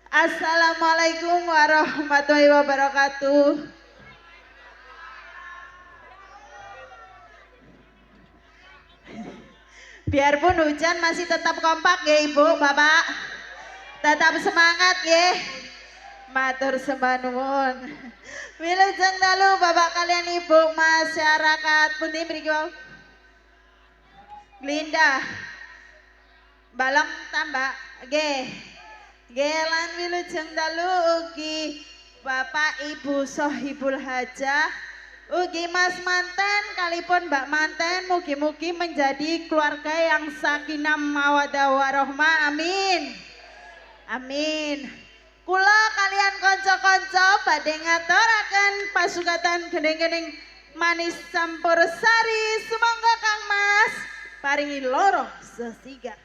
Assalamualaikum warahmatullahi wabarakatuh. Biarpun hujan masih tetap kompak ya Ibu, Bapak. Tetap semangat ya. Matur sembah nuwun. Wilujeng dalu Bapak kalian Ibu masyarakat pundi mriki wau. Glinda. Balong tambah nggih. Nggih lan wilujeng dalu ugi Bapak Ibu Sohibul Hajah, ugi Mas Manten kalipun Mbak Manten, mugi-mugi menjadi keluarga yang sakinah mawaddah warahmah, amin. Amin. Kula kalian konco-konco badhe ngaturaken pasugatan gening-gening manis Campursari, sumangga Kang Mas paringi loro sesigar.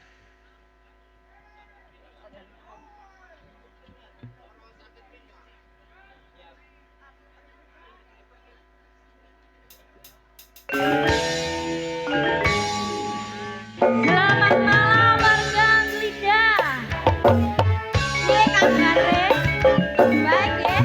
Selamat malam warga Glinda. Iya Kang Gare. Baik ya.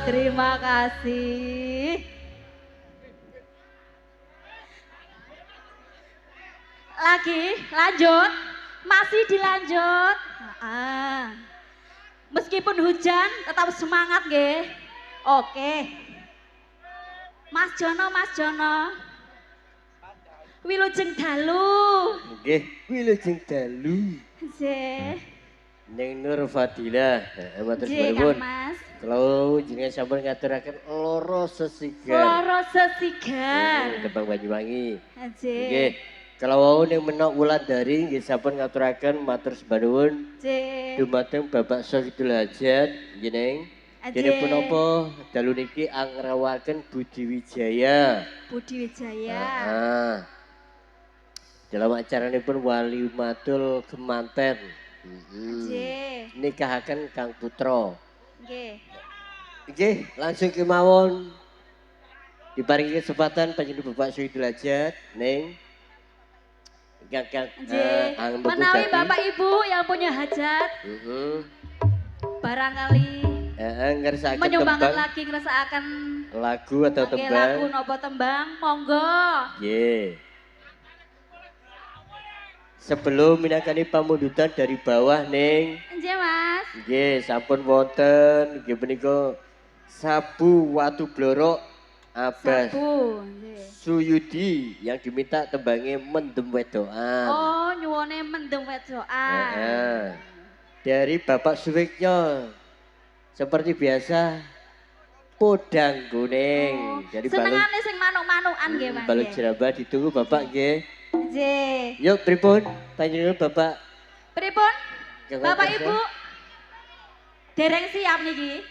Terima kasih. Lagi, lanjut. Masih dilanjut. Meskipun hujan, tetap semangat, nggih. Oke. Mas Jono. Wilujeng dalu. Nggih, wilujeng dalu. Nggih. Ning Nur Fadilah, matur Nggih, suwun. Kang Mas. Kalau jenengan sampun ngaturaken loro sesigar. Loro sesigar. Tembang Banyuwangi. Nggih. Nggih. Kalau wau ning menok Wulandari nggih sampun ngaturaken matur sebanuwun Nggih. dumateng Bapak Syahidul Hajat jeneng. Dene punapa dalu niki anggrawaken Budi Wijaya. Budi Wijaya. Dalam acaranipun Walimatul Kemanten. Nggih. Nikahaken Kang Putra. Nggih. Nggih, langsung kemawon. Diparingi kesempatan panjenengan Bapak Syahidul Hajat ning Nggih. Menawi Bapak Ibu yang punya hajat, barangkali ngersakaken menyumbangkan tembang lagi ngerasaaken lagu atau lagu tembang. nopo tembang, monggo. Nggih. Sebelum minangkani pamundutan dari bawah ning Nggih, Mas. nggih sampun wonten nggih menika Sabu Watu Blorok Abbas Sabu, nggih. Suyudi yang diminta tembangnya Mendem Wedokan. Oh, nyuwune mendem wedokan. Dari Bapak Suwiknya seperti biasa podang kuning. Jadi Senengane sing manuk-manukan nggih, Mas. balung jerambah ditunggu Bapak nggih. Nggih. Yuk pripun panjenengan Bapak. Pripun? Kang Bapak Wates, Ibu. Dereng siap niki.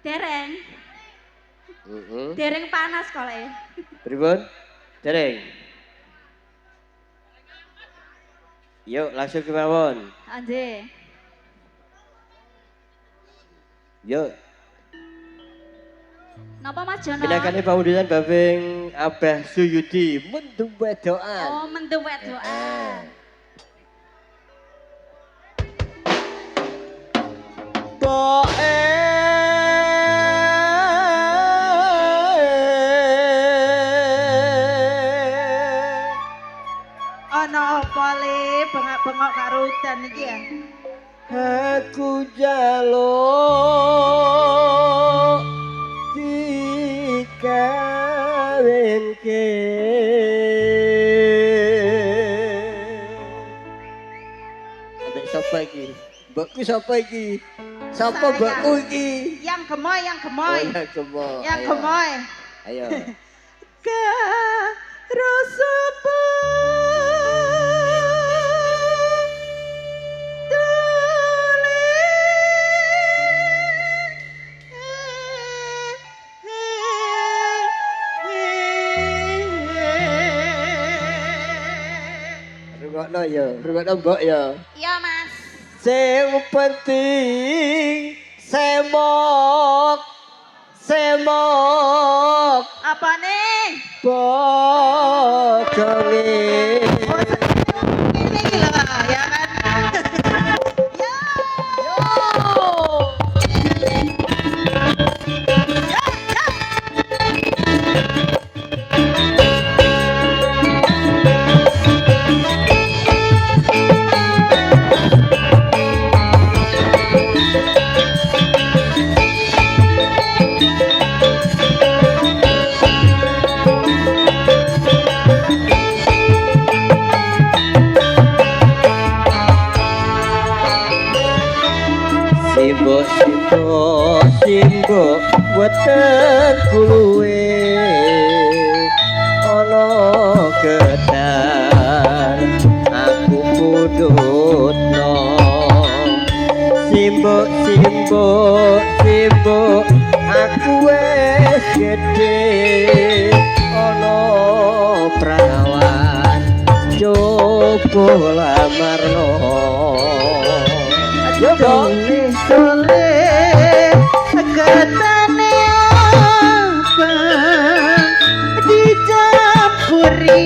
Dereng. Dereng panas kole. Pripun? Dereng. Yuk langsung kemawon. Nggih. Yuk. Napa Mas Jono? Pinakane pamundutan Babing Abah Suyudi Mendem Wedokan. Oh, mendem wedokan. Ana apa le bengak-bengok karo udan iki ya? Aku jaluk dikawinke. Ambek sapa iki? Mbokku sapa iki? Sapa Saya. mbokku iki? Yang gemoy, yang gemoy. Oh, yang gemoy. Yang Ayo. gemoy. Ayo. Karo sapa Rungokno ya, rungokno mbok ya. Iya, Mas. Sing penting semok Apa nih? bojonge. Ini gila, ya kan? Ya. Simbok weten kuluwe ana ketar aku pundutno simbok mbok aku wis gedhe ana prawan coba lamarno yo Tole ketane apa dicampuri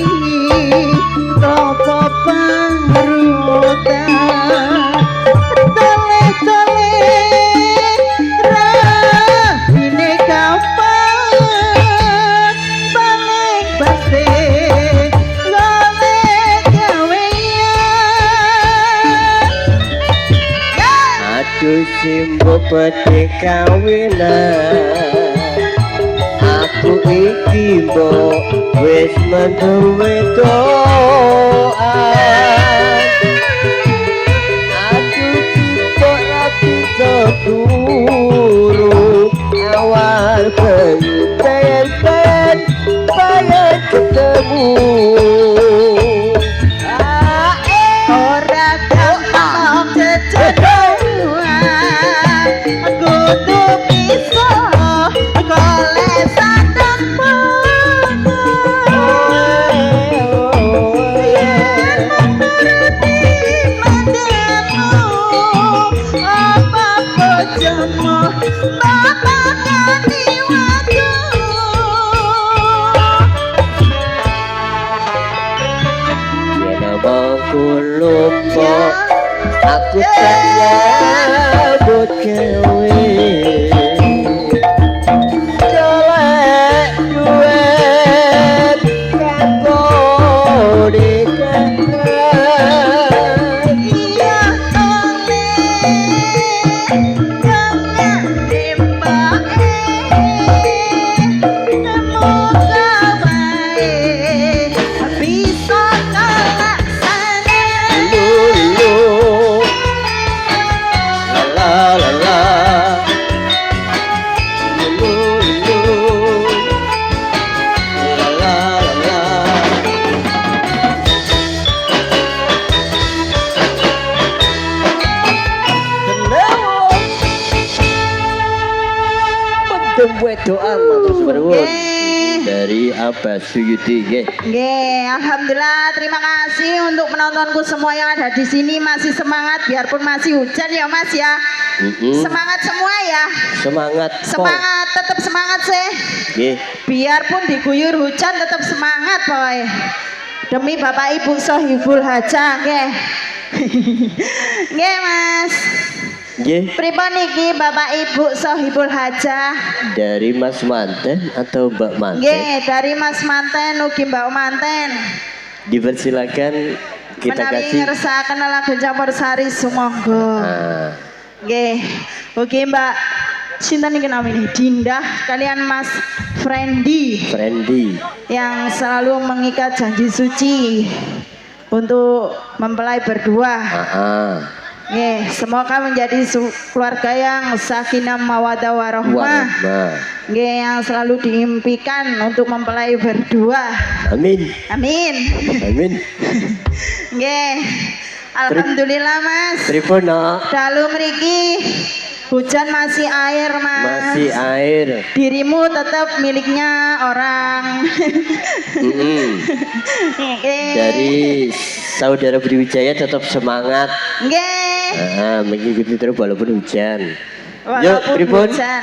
toko pangrutan tole rahine kapan balik base lole gawean aduh simbok pete kawinan aku iki mbok wis menduwe doan aku mbok rapi turu awal pengen bayar ketemu ora gampang cecedoan kudu bisa golek sandang yen menuruti mandamu apa bojomu bapak ganti waktu yen aku lupa aku tak nyambut gawe colek duit kanggo dikeran iya jangan tembake semoga baik bisa kalaksana lulu la la la lulu la la doa matur suwun dari Abah Suyudi nggih. Nggih, alhamdulillah terima kasih untuk penontonku semua yang ada di sini masih semangat biarpun masih hujan ya Mas ya. Semangat semua ya. Semangat. Semangat, tetap semangat sih. Nggih. Biarpun diguyur hujan tetap semangat boy. Demi Bapak Ibu Sohibul Hajah nggih. Nggih Mas. Nggih. Pripun niki Bapak Ibu Sohibul Hajah? Dari Mas Manten atau Mbak Manten? Nggih, dari Mas Manten ugi Mbak Manten. Dipersilakan kita Menawi kasih. ngersakaken lagu campursari sumangga. Nah, Nggih. Ugi Mbak sinten niki namine Dindah kalian Mas Friendly Friendly. yang selalu mengikat janji suci untuk mempelai berdua. Nggih, semoga menjadi keluarga yang sakinah mawaddah warahmah. Warahmah. Nggih, yang selalu diimpikan untuk mempelai berdua. Amin. Amin. Amin. Nggih. Alhamdulillah Mas. Pripun nak? Dalu mriki hujan masih air Mas. Masih air. Dirimu tetap miliknya orang. Nggih. Dari saudara Briwijaya tetap semangat. Nggih. Mengikuti terus walaupun hujan. Walaupun pripun? hujan.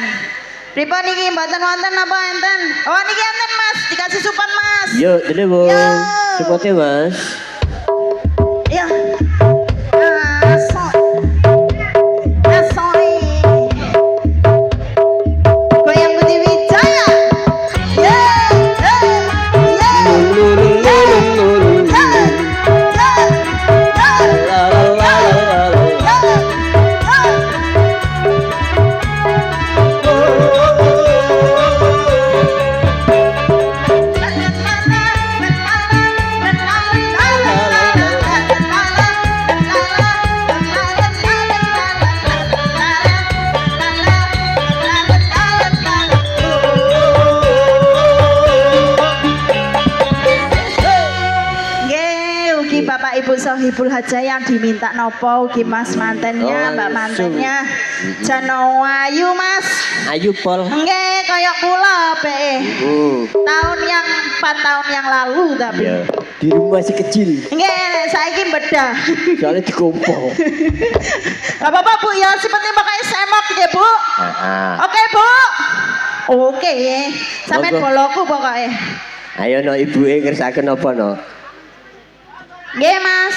Pripun niki mboten wonten apa enten? Oh niki enten Mas, dikasih supan Mas. Yuk, dulu Bu. Yo. Supportnya Mas. Ya. Goyang Budi Wijaya. Ya. Sohibul Hajah yang diminta nopo ugi Mas mantennya, Oh, Mbak langsung. mantennya. Jano ayu Mas. Ayo Pol. Nggih, kaya kula be. Tahun yang 4 tahun yang lalu tapi. Ya, di rumah masih kecil. Nggih, saiki bedah. Soalnya dikumpul. Gak apa-apa Bu ya, si penting pakai semok ya Bu. Oke Bu. Oke, sampean Monggo. boloku pokoknya. Ayo no ibuke ngersakaken apa no? Nggih Mas,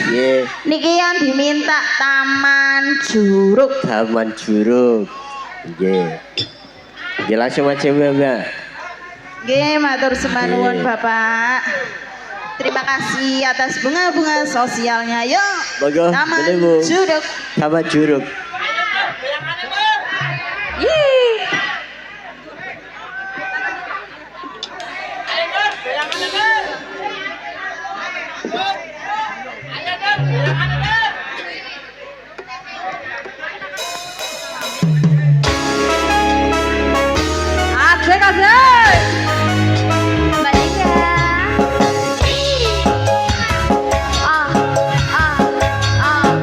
Nggih, niki yang diminta Taman Juruk. Taman Juruk. Nggih. Nggih langsung aja Mbak. Nggih, matur Nggih. semanuwun Bapak. Terima kasih atas bunga-bunga sosialnya. Yuk, Monggo, Taman boleh, Bu. Juruk. Taman Juruk. Yih. Asik asik. Mbak Ika. Ah ah ah.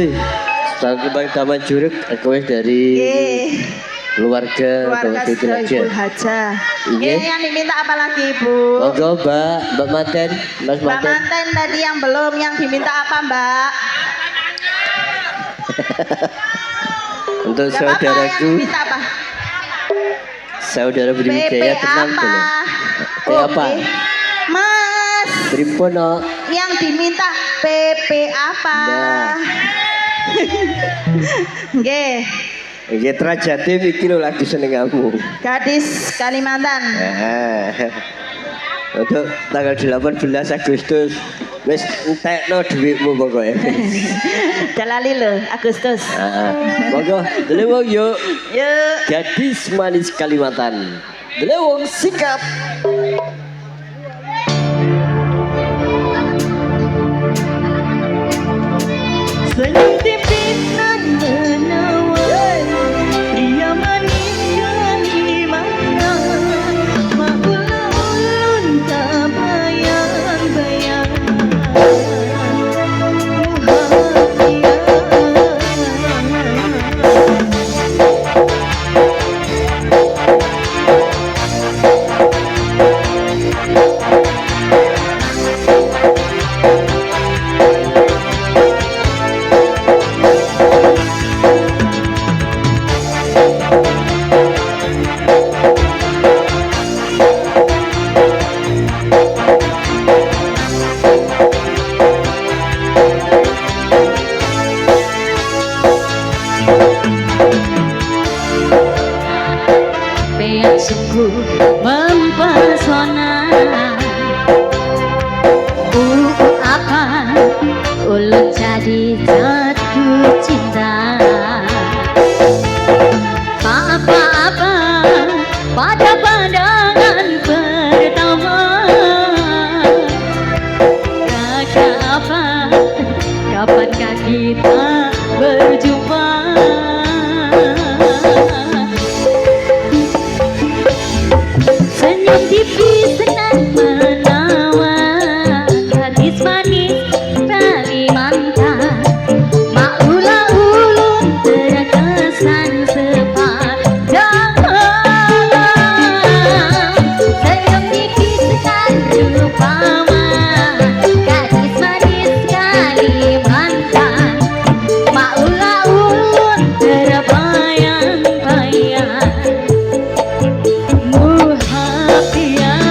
kasih. Saking Bang Taman Jurek, aku dari Nggih. keluarga Keluarga Bapak sudah Ibu Derajat. Haja. Iya. Yang diminta apa lagi Ibu? Monggo Mbak Manten, Mas Mbak Manten. Manten tadi yang belum, yang diminta apa Mbak? Untuk Gak apa-apa, yang saudaraku, diminta apa? saudara Budi PP Wijaya tenang apa? dulu. PP apa? Oke. Mas, Pripun no? yang diminta PP apa? Nah. Nggih, Iki Trajati iki lho lagi seneng kamu. gadis Kalimantan. Untuk tanggal 18 Agustus wis entekno dhuwitmu pokoke. Jalali lho, Agustus. Monggo, dele wong yuk. Yuk. Gadis manis Kalimantan. Dele wong sikap. Senyum tipis nan menawan, dia manis kali mana, maulah ulun tak bayang-bayang. Yang sungguh mempesona, apa ulun jadi jatuh cinta. Tak apa-apa pada pandangan pertama, kata apa kapankah kita berjumpa. Senyum tipis nan menawan, gadis manis Kalimantan, maulah ulun terkesan sepanjang malam. Senyum tipis nan rupawan, gadis manis Kalimantan, maulah ulun terbayang-bayang. Muhafian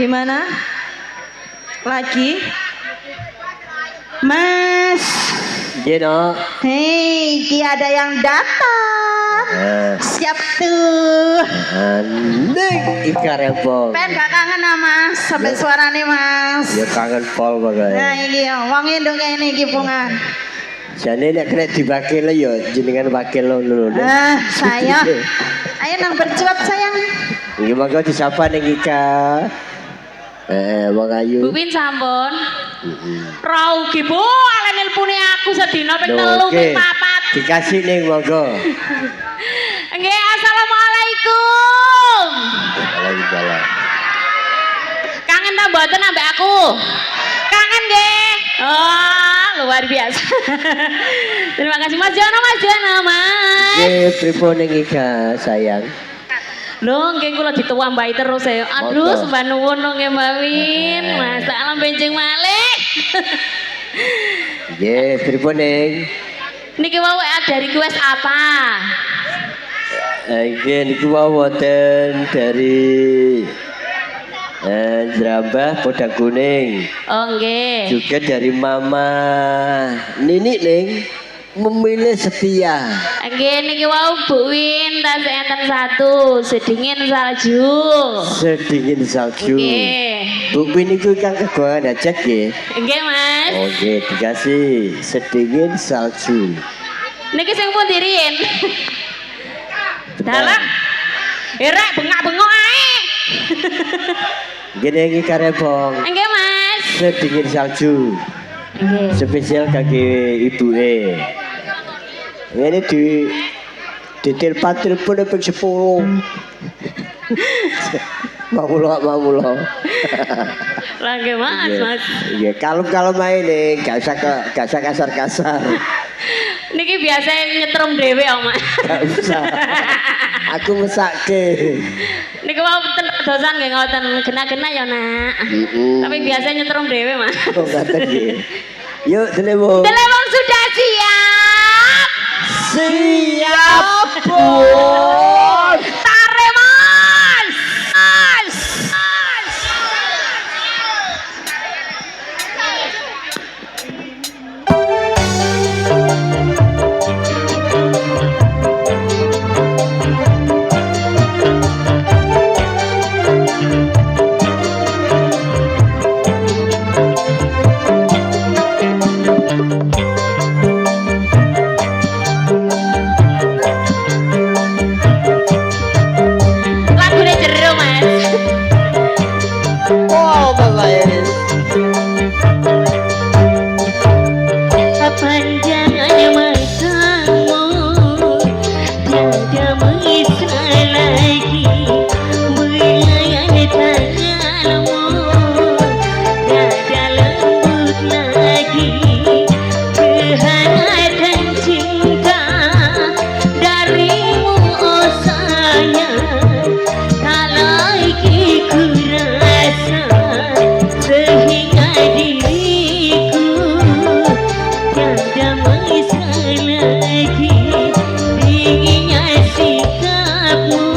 Gimana? Lagi? Mas. Gino. Hei, ki ada yang datang. Siap tuh. Neng Ika Rempong. Pen gak kangen ah, Mas, sampai suaranya Mas. Ya kangen pol banget. Nah iki ya, wong indung ini iki pungan. Jane nek kena dibakil ya jenengan wakil lo lho. Ah, saya. Ayo nang berjuap sayang. Nggih monggo disapa ning Ika. Wong ayu. Bu Win sampun. Rau ki Bu, ale nelponi aku sedina ping 3 ping 4. Dikasih ning monggo. Nggih, assalamualaikum. Waalaikumsalam. Kangen ta mboten ambek aku? Kangen nggih. Oh, luar biasa. Terima kasih Mas Jono, Mas. Nggih, pripun ning Ika sayang? Lho, nggih kula dituambahi terus ya. Aduh, sembah nuwun nggih Mbak Win. Masalah benjing malih. Nggih, pripun ning? Niki wau ada request apa? Nggih niku wonten dari Jerambah Podang Kuning. Oh nggih. Juga dari Mama Nini ning memilih setia. Nggih niki wau Bu Win tas enten 1 sedingin salju. Sedingin salju. Nggih. Bu Win niku kang kegoan hajat nggih. Nggih Mas. Oh nggih dikasih sedingin salju. Niki sing pundi riyin? Dalam. Rek bengak-bengok ae. Gini iki Karepong. Nggih Mas. Sedingin salju. Nggih. Spesial kaki ibuke. Ini di telepon ping 10. Mau. Lah nggih Mas. Iya, kalem-kalem ae nih, gak usah kasar-kasar. Niki biasa nyetrum dhewe Om. Gak usah. Aku mesake. Niku mau dosan nggih ngoten gena-gena ya Nak. Tapi biasa nyetrum dhewe Mas. Oh, ngaten nggih. Yuk, Delewong. Delewong sudah siap. Siap, Bos. Tare Mas. Lagune jero Mas. Oh, balayis. Panjangnya masamu tiada mengisah lagi belayan tanganmu tiada lembut lagi kehangatan cinta darimu oh sayang tak lagi ku rasa sehingga diriku tiada mengisah lagi dinginnya sikapmu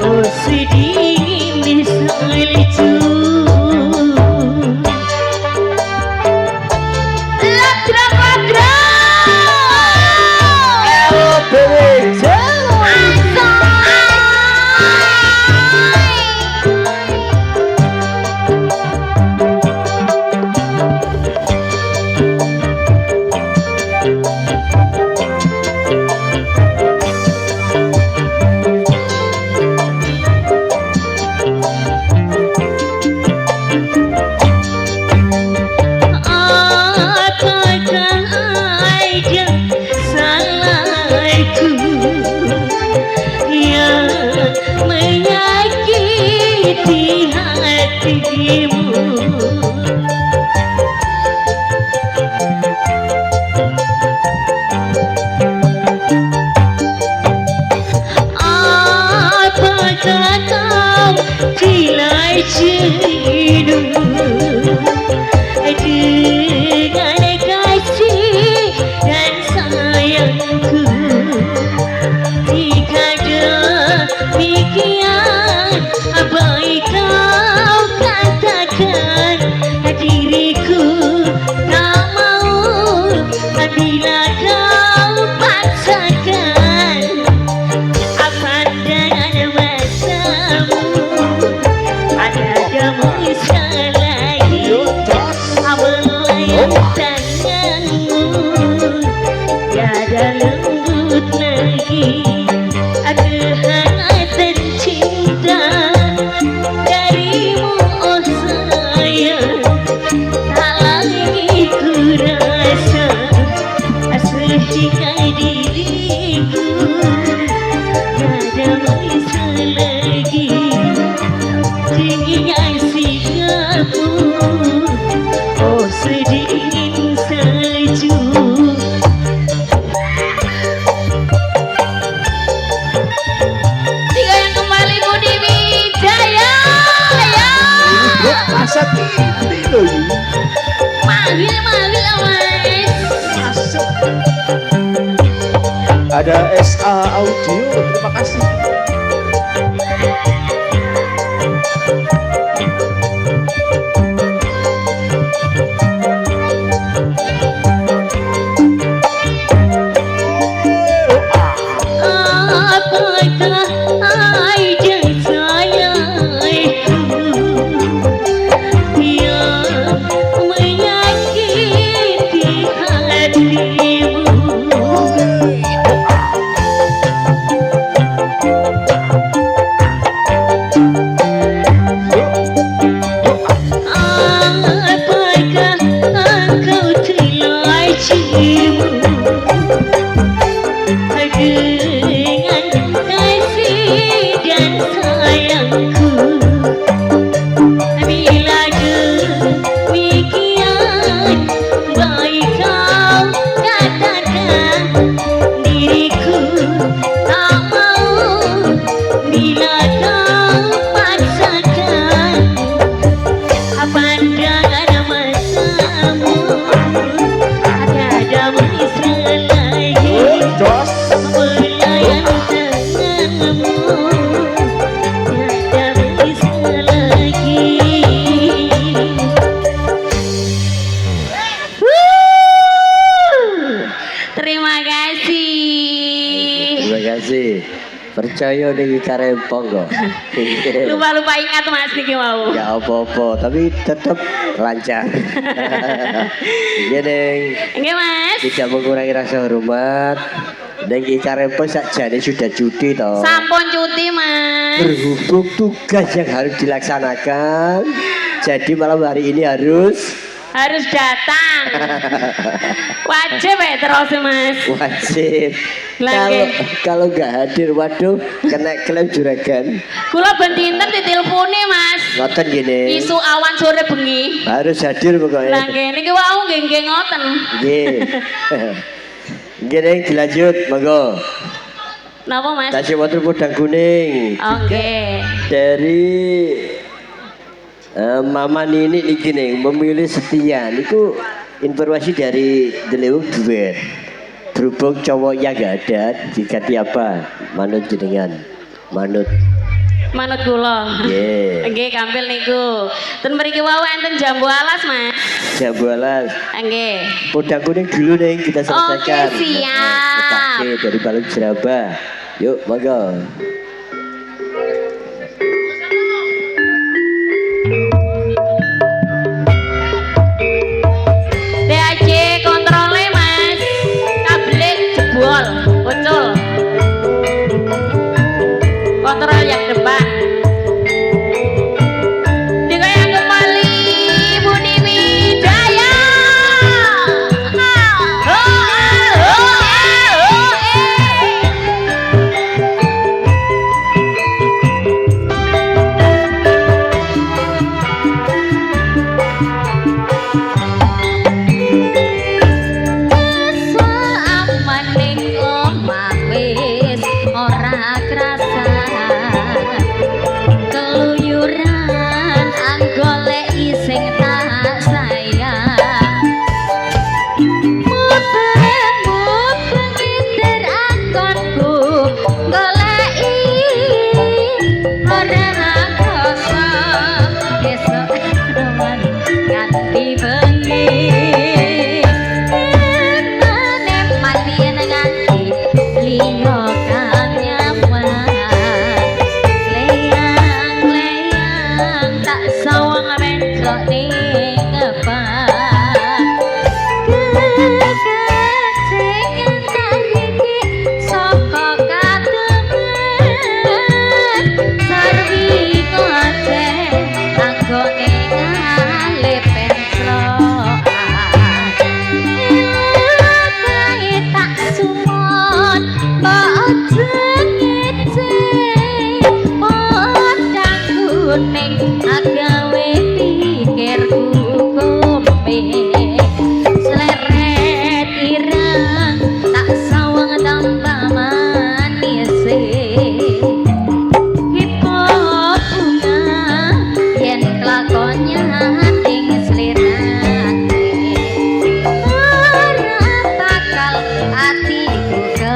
oh sedingin salju ladra-ladra apakah ada salahku yang menyakiti hatimu jika diriku ada bisa lagi tingginya sikapmu, oh sedingin salju. Tiga yang kembali Budi Wijaya ya. Masa kini loh ini. Manggil mas. Masuk. Ada SA Audio, terima kasih. Apakah ada sayangku yang menyakiti hatimu? Apakah engkau telah cium dengan kasih dan sayangku? Bila demikian baik kau katakan diriku tak mau. Bila kau paksakan pandangan matamu, ada mesra lagi Jos. belayan tanganmu, ada mesra lagi. Terima kasih. Terima kasih. Percaya nih karempong kok. Lupa ingat mas niki mau. Ya apa-apa, tapi tetap lancar. Gini, Enggak mas. tidak mengurangi rasa hormat. Dan Ki Karempong sakjane sudah cuti toh. Sampun cuti mas. Berhubung tugas yang harus dilaksanakan, jadi malam hari ini harus Datang. Wajib ya terus mas. wajib. Lagi. Kalau nggak hadir, waduh, kena klaim juragan. Kula ben dinten diteleponi mas. Ngoten gini. Isu awan sore bengi. Harus hadir pokoknya. Lagi niki wau nggih ngoten. Nggih. Gini dilanjut, monggo. Napa mas? Kasih water podang kuning. Oke. Dari Mama Nini niki nih memilih setia. Niku informasi dari Delewung Duet. Berhubung cowoknya gak ada, diganti apa? Manut jenengan. Manut. Manut kula. Nggih. Nggih kampil niku. Ten mriki wau enten jambu alas mas. Jambu alas. Nggih. Podang kuning dulu nih kita selesaikan. Oke, siap. Oke, dari Balung Jeraba. Yuk, monggo. DAC kontrole mas. Kabel jebol, bocol. Kontrol yang depan. Tiga yang kembali Budi Wijaya.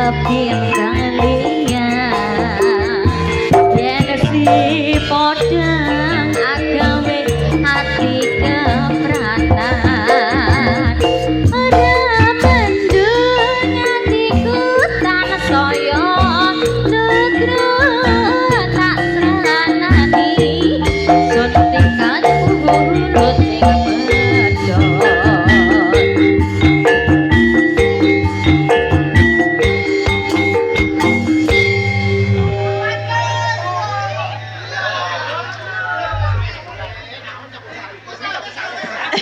kepin kalian yen si podang agawe hati keberatan ora mendung hatiku tan saya negro tak seranani suntikanku urut ing pedot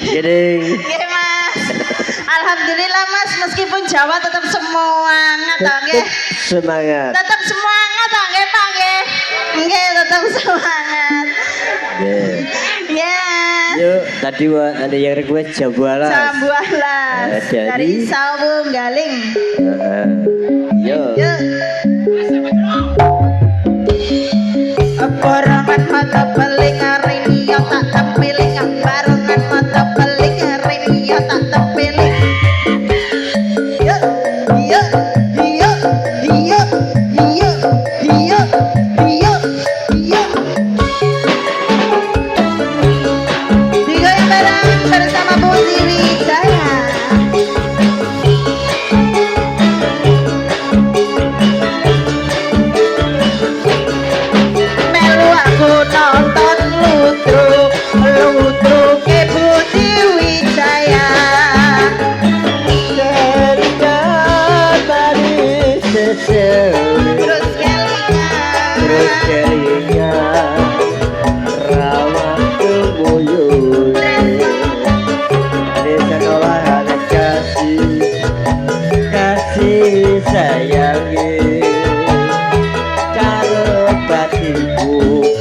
Gining. Nggih, Mas. Alhamdulillah, Mas, meskipun Jawa tetap semangat toh, nggih. Semangat. Tetap semangat toh, nggih, Pak, nggih. Nggih, tetap semangat. Nggih. Ya. Yuk, tadi ada yang request Jambualas. Sambualas Dari- dari Sawung Galing. Yuk. Yuk. Barengan mata beling hari ini ya tak tempiling. Barengan mata beling hari ini ya tak tempiling. Yuk, yuk, yuk, yuk, yuk, yuk, yuk, yuk. Digoyang bareng bersama Bu Wijaya. Melu aku nonton ludruk ke Budi Wijaya. Dari sesewi. Terus Terus kelingan kelingan rawat kemuyun. Di sekolah anak kasih sayangi. Karo batiku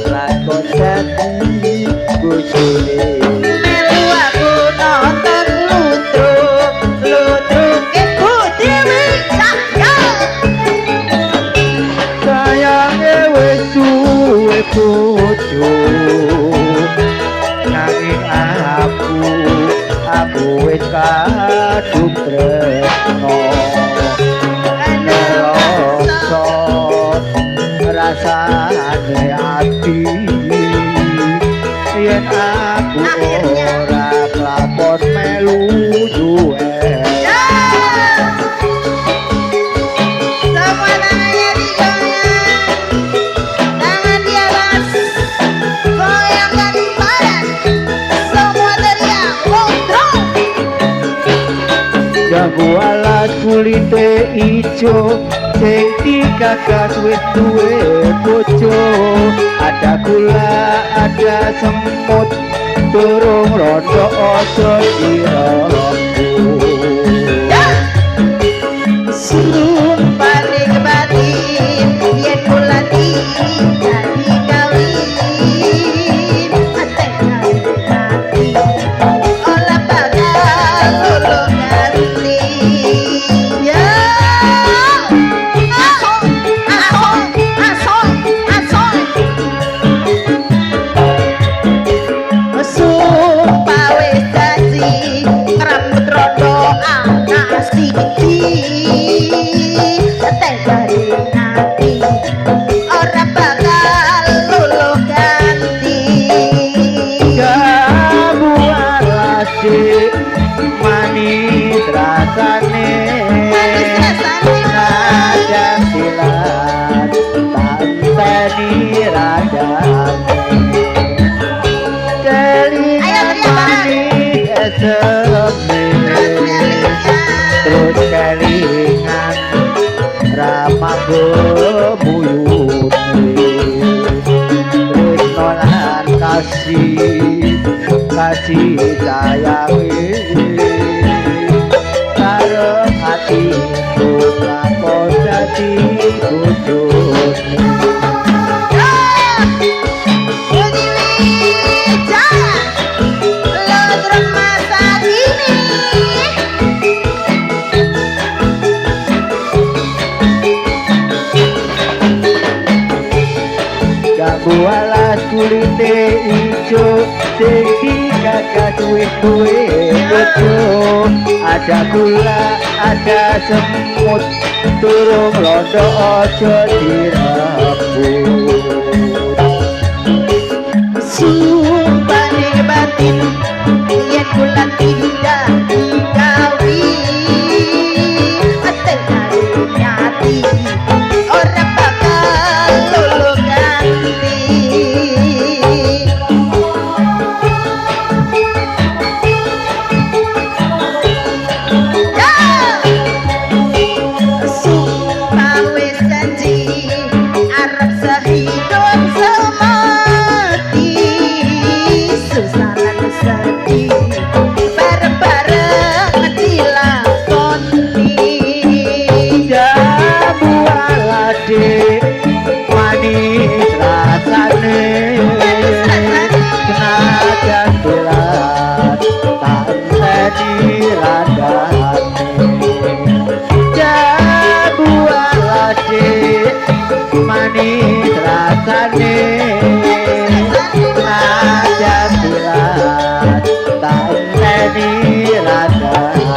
lakon dadi bojone. melu aku nonton ludruk ke Budi Wijaya. Sayange wis suwe bojo nanging aku wis kadung tresno nelongso rasane ati yen aku ora kelakon melu duwe. Ya. Semua tangannya digoyang, tangan di atas, goyangkan badan, semua teriak ludruk. Jambualas kulite ijo sing digagas wis duwe bojo. Ada gula, ada semut, durung rondo ojo direngku. Sumpah ning batin, yen kula jadi kawin, ate ganti, olah bakal lulu ganti. Ya, asong, asong, asong, asong. Sumpah wis janji, rambut rondo anak siji. Tegari hati, ora bakal luluh ganti. Jambualas manis rasane, Manis rasane, kadang silat tanteni ragane. Ayo, teriak, Terus kelingan ramah buyut. Terus nolan kasih sayangi karo hati lakon dadi bojone. Budi Wijaya, ludruk masa kini. Jambualas kulite ijo sing digagas wis duwe bojo. Ada gula, ada semut, durung londo aja direbut. Sumpah ning batin yen kula tidak digawi ate karo nyati ora bakal lulu ganti. Sumpah wis janji arep sehidup semati susah lan sedih bareng-bareng dilakoni. Jamu alade manis rasane senajan gelas tak enteni randane. Jamu alade manis rasane senajan gelas tak enteni randane.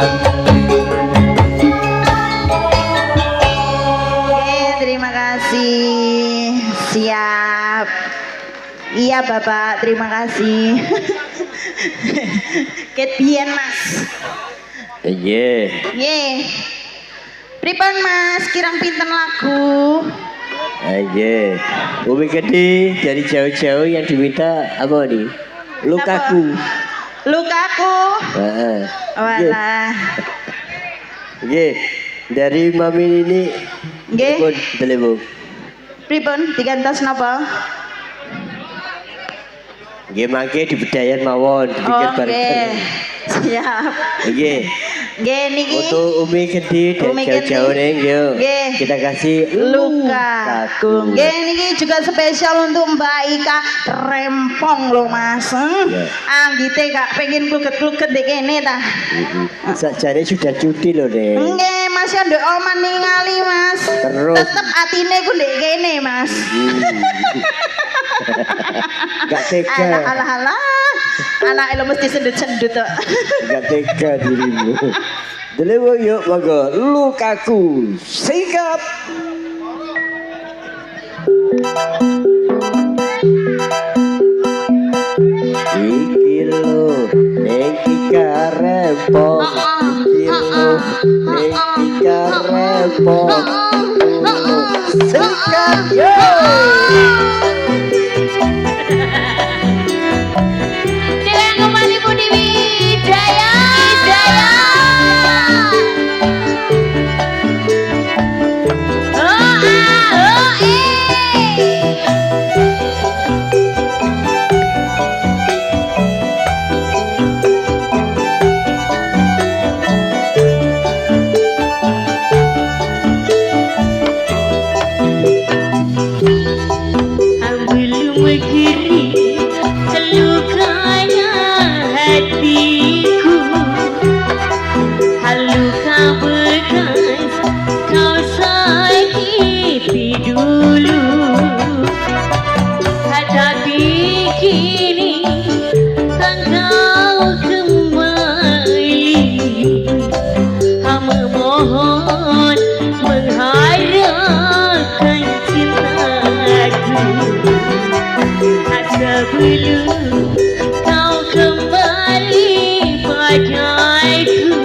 Oke, terima kasih. Siap. Iya Bapak, terima kasih. Ketbian Mas. Iya. Ye. Pripun Mas, kirang pinten lagu? Iya. Umi Gede dari jauh-jauh yang diminta apa nih? Lukaku. Lukaku. Heeh. Walah. Iya. Dari Mami ini. Nggih. Pun delebu. Pripun digantos napa? Nggih mangke di bedayan mawon dipikir Oke. bareng. Siap. Nggih. Nggih niki Untuk Umi Gede dari Umi Gede. jauh-jauh nih, yuk. Nggih. Kita kasih Lukaku. Nggih niki juga spesial untuk Mbak Ika Rempong lho Mas. Ya. Anggite Kak pengen kluget-kluget di kene ta. Sajane sudah cuti loh nih. Nggih, masih ndek oman ningali Mas. Terus. Tetep atine ku ndek kene Mas. Gak tega. Alah alah. Anak lo mesti sendut-sendut tok. Gak tega dirimu. Delebu yuk monggo. Lukaku. Sikap. Iki lo Neki karepot. Iki lo Neki karepot. Sikap yo. Dewa kembali Budi Wijaya. Belum kiri lukanya hatiku, luka bekas kau sakiti dulu, tapi kini engkau kembali, memohon mengharapkan cintaku. Sebelum kau kembali padaku,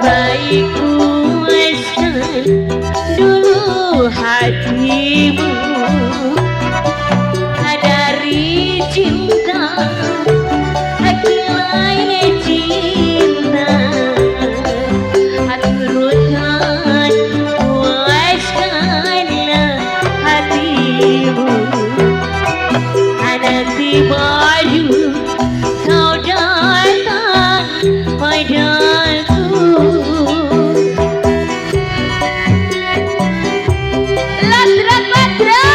baikku puaskan dulu hatimu dari cinta, akhirnya cinta, turutkan puaskanlah hatimu. Nanti baru kau datang padaku. Latrat Badra.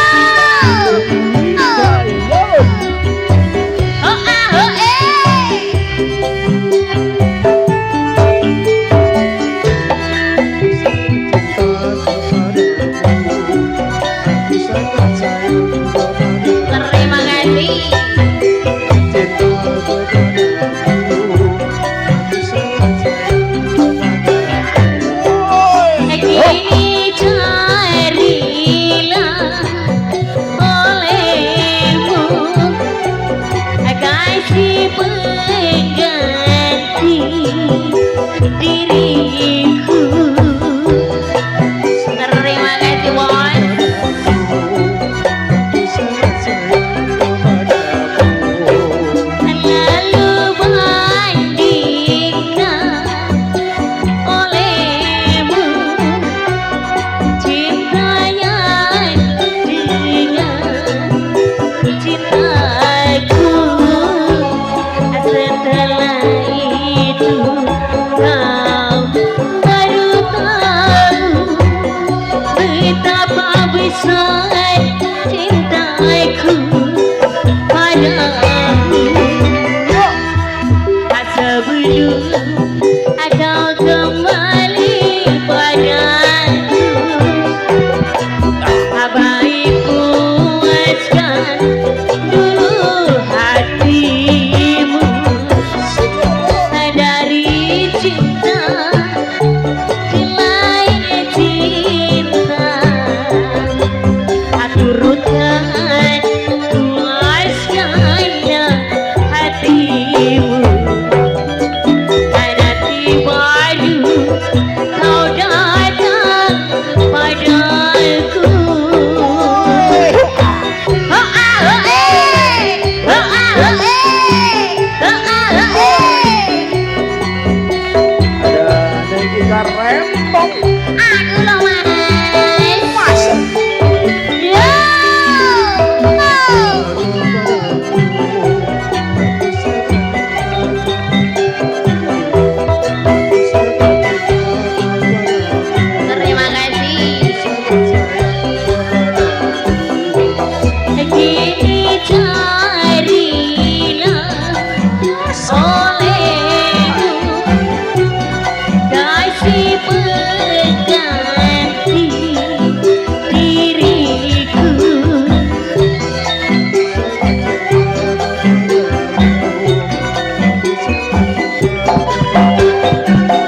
Aku loh mas. Yo. Terima kasih. Kini carilah olehmu kasih pengganti diriku.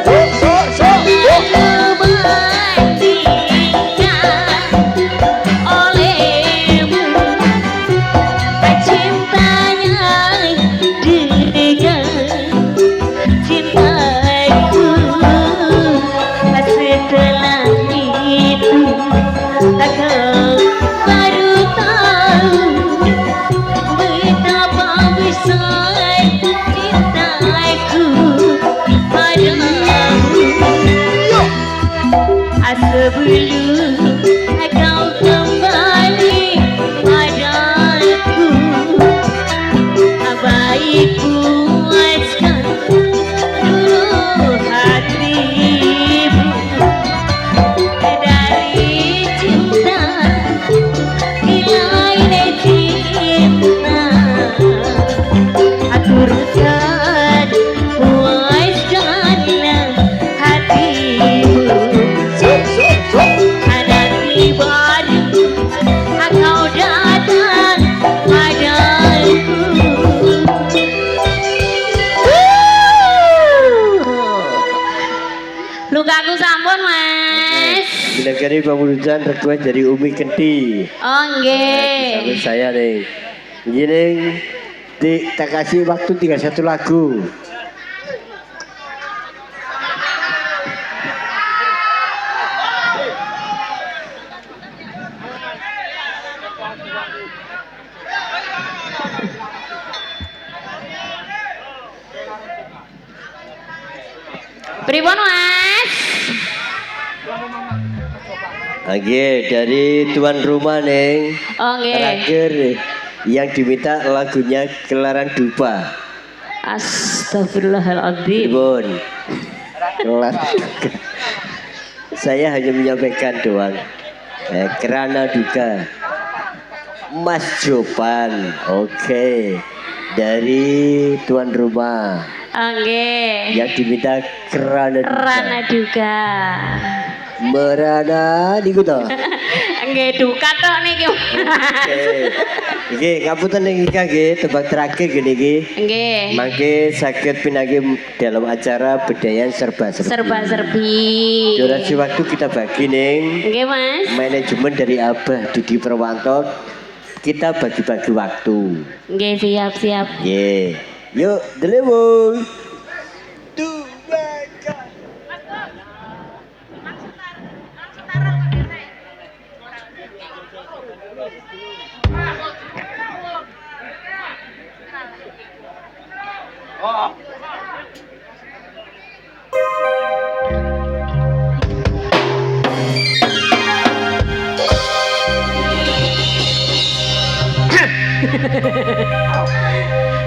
Aku bandingkan olehmu cintanya dengan cintaku. Setelah itu kau baru tahu betapa besar cintaku padamu. Sebelum kau kembali padaku, baik puaskan dulu hatimu dari cinta nilai cinta. Aturkan puaskanlah hatimu. Nanti baru kau datang padaku. Lukaku sampun mas. Binagari pamulutan request dari Umi Kenti. Oh nggih. Sampai saya nih. Gini, tak kasih waktu tinggal satu lagu. Pripun mas? Oke, dari tuan rumah nih. Oh nggih. Terakhir yang diminta lagunya Gelaran Dupa. Astagfirullahaladzim. Ibun. Gelaran Duka. Saya hanya menyampaikan doang. Kerana duka. Mas Jopan. Oke. Dari tuan rumah. Oke. Yang diminta kerana duka. Rana duga. Merana niku to. Nggih duka tok niki. Oke. Iki ngapunten niki nggih tebak terakhir gini iki. Nggih. Mangke saged pinanggih dalam acara Bedayan Serba-serbi. Serba-serbi. Durasi waktu kita bagi ning Nggih mas. manajemen dari Abah Didi Perwanto. Kita bagi-bagi waktu. Nggih siap-siap. Ye. Yuk, delewu.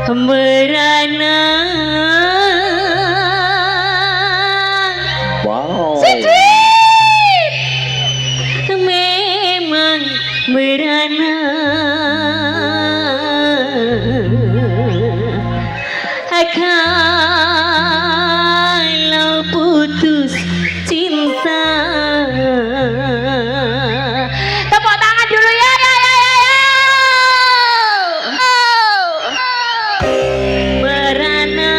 Merana. Wow. Memang merana. Kalau putus cinta. Tepuk tangan dulu ya. Merana,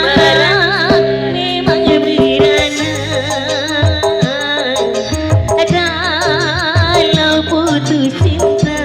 memang merana. Kalau putus cinta.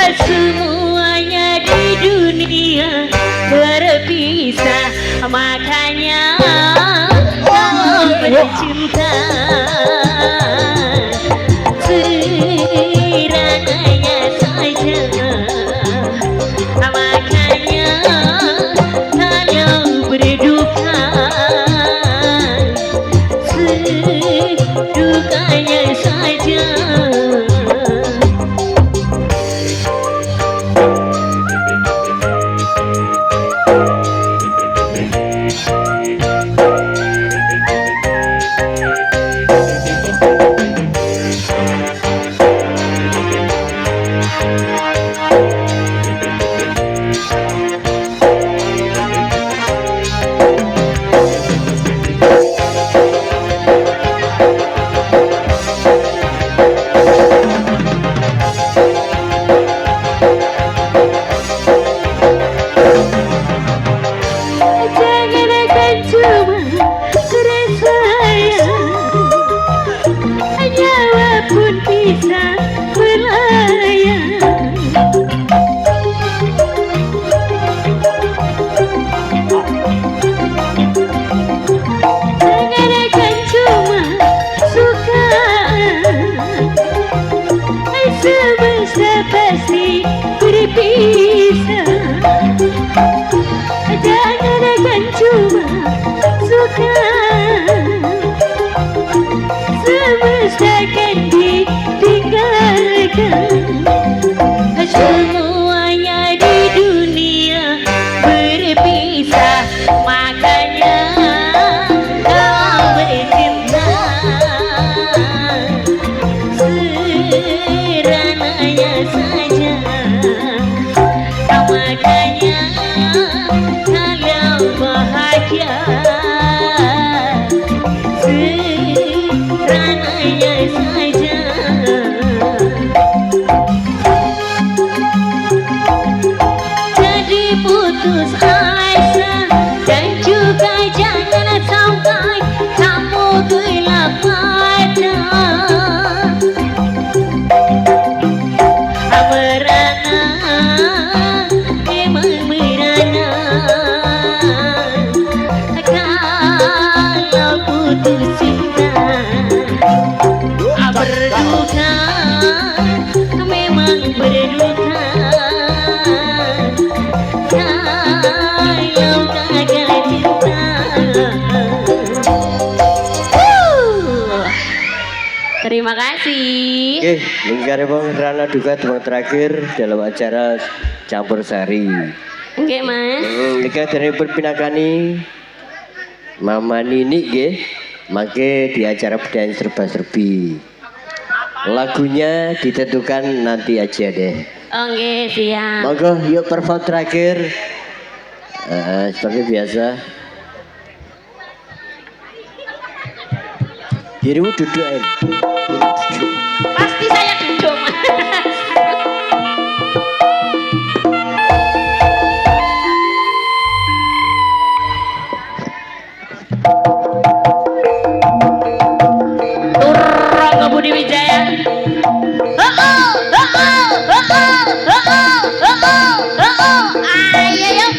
Semuanya di dunia berpisah, makanya kalau bercinta serangannya saja. Makanya kalau berduka sedukanya saja. Jangan akan cuma bersayang, nyawa pun bisa melayang. Jangan akan cuma suka, semesta pasti berpisah. Jangan akan cuma suka, semesta akan ditinggalkan. Semuanya di dunia berpisah, makanya kau bercinta serananya saja. Makanya kalau bahagia serananya saja. Jadi putus asa dan juga jangan sampai kamu gelap mata. Merana memang merana kalau putus cinta. Berduka memang berduka kalau gagal cinta. Terima kasih. Oke, lingkar bang Rana duka teman terakhir dalam acara campur sari. Oke mas. Lika dari perpinakani Mama Nini ge, make di acara budaya serba-serbi. Lagunya ditentukan nanti aja deh. Oke siap. Monggo yuk perform terakhir. Seperti biasa. Dirimu duduk aja. Pasti saya duduk mas. Turun Budi Wijaya. Ayo yuk.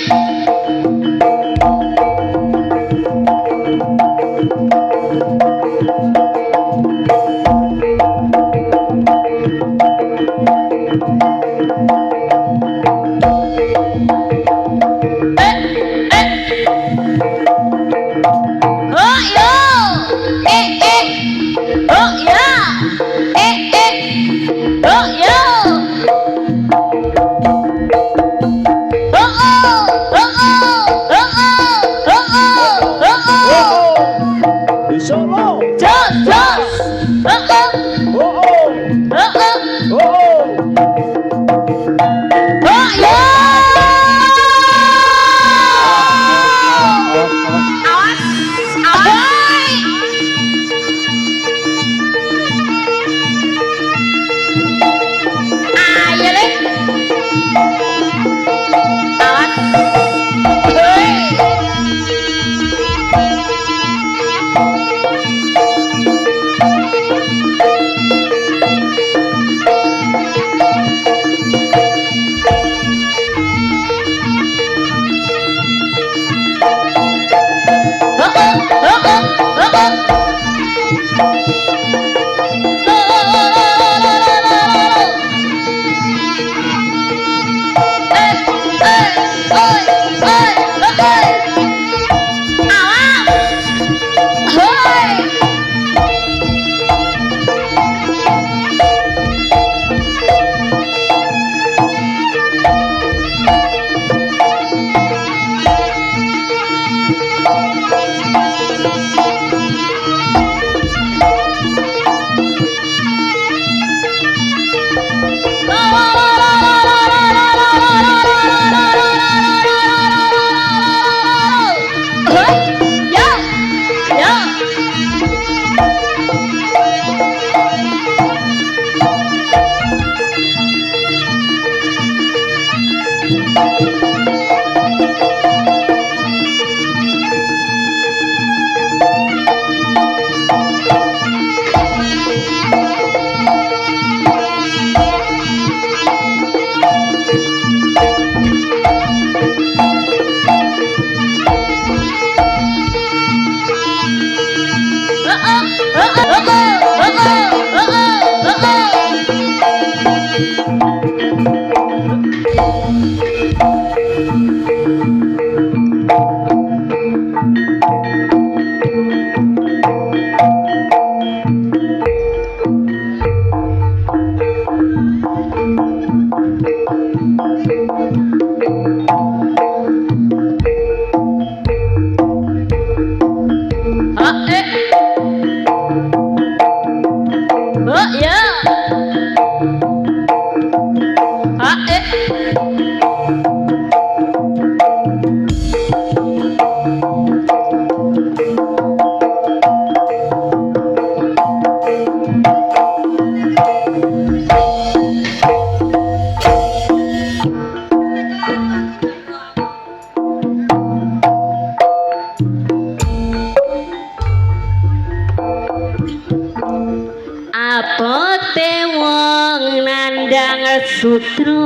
Abote wong nandang sutra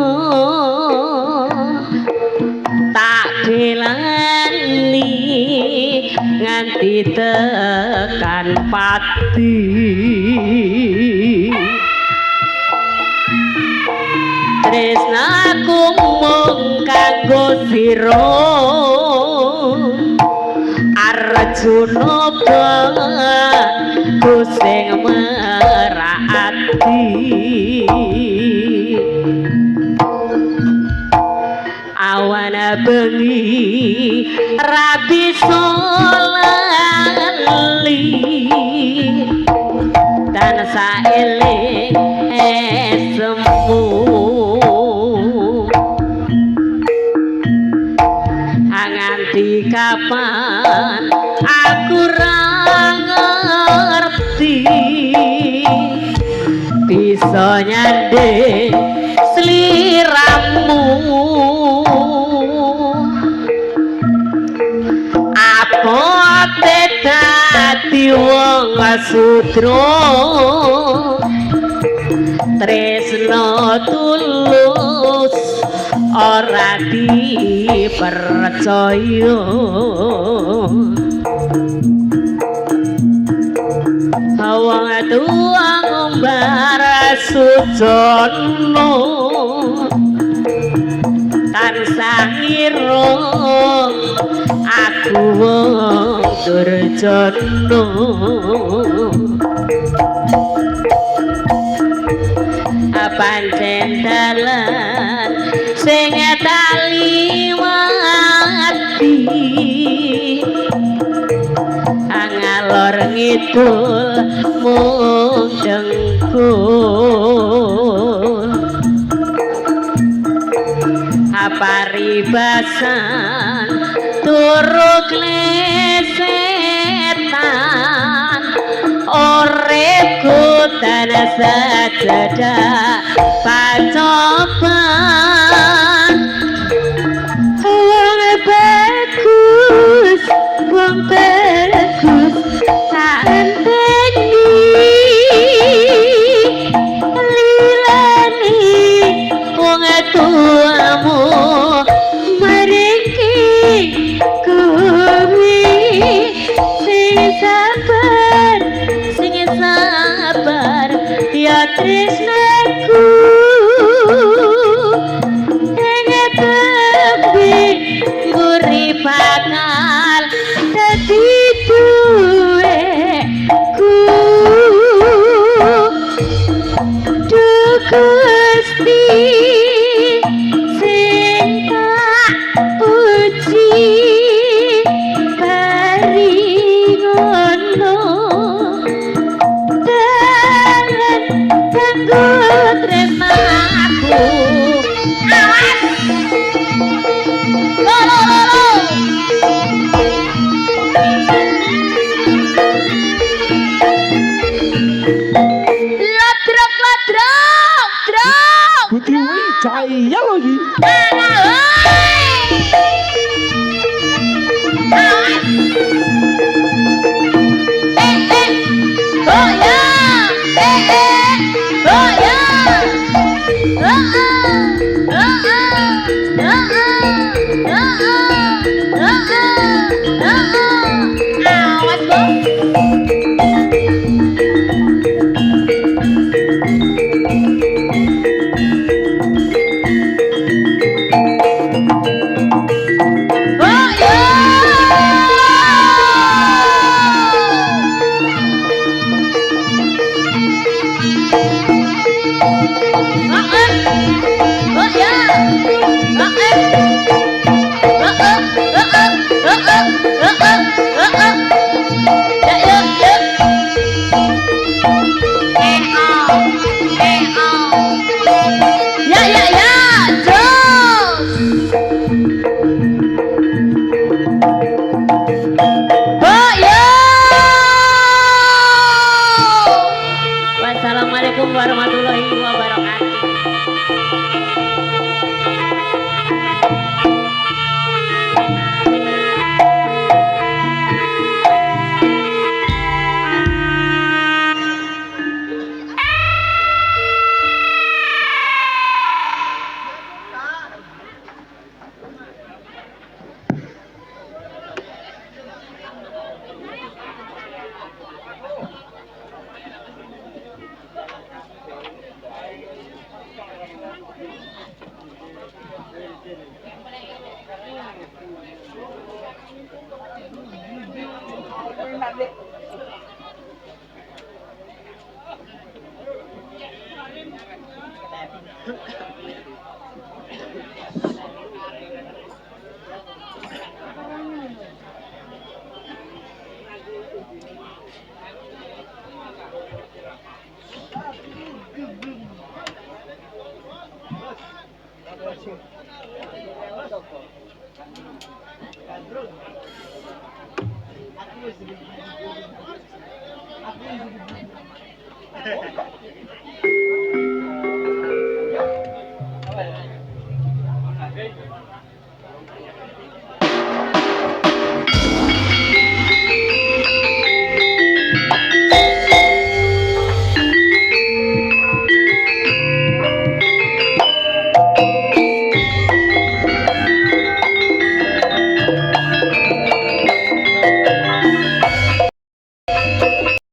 tak kelani nganti tekan pati tresnaku mung kanggo sira Arjuna ku sing merati awan bengi rabi solali tansah eling esmu nganti kapan aku ra ngerti bisa nyanding sliramu apa dadi wong sutra tresno tulus ora dipercaya wong tua ngombar sujono tansah ngira aku wong durjana pancen dalan sing taliwati ngalor ngidul mung dengkul paribasan turu klesetan uripku tan sajadah pacoban wong bagus tak enteni lilani wong tuamu meriki kumi sing sabar ya tresnaku ing tepi guri bakal dadi duweku Gusti sing lagi. Awas, Bos. Oh ya. Oh ya. Ya ya ya. Ya ya ya. Terus. Oh ya. Wassalamualaikum warahmatullahi wabarakatuh.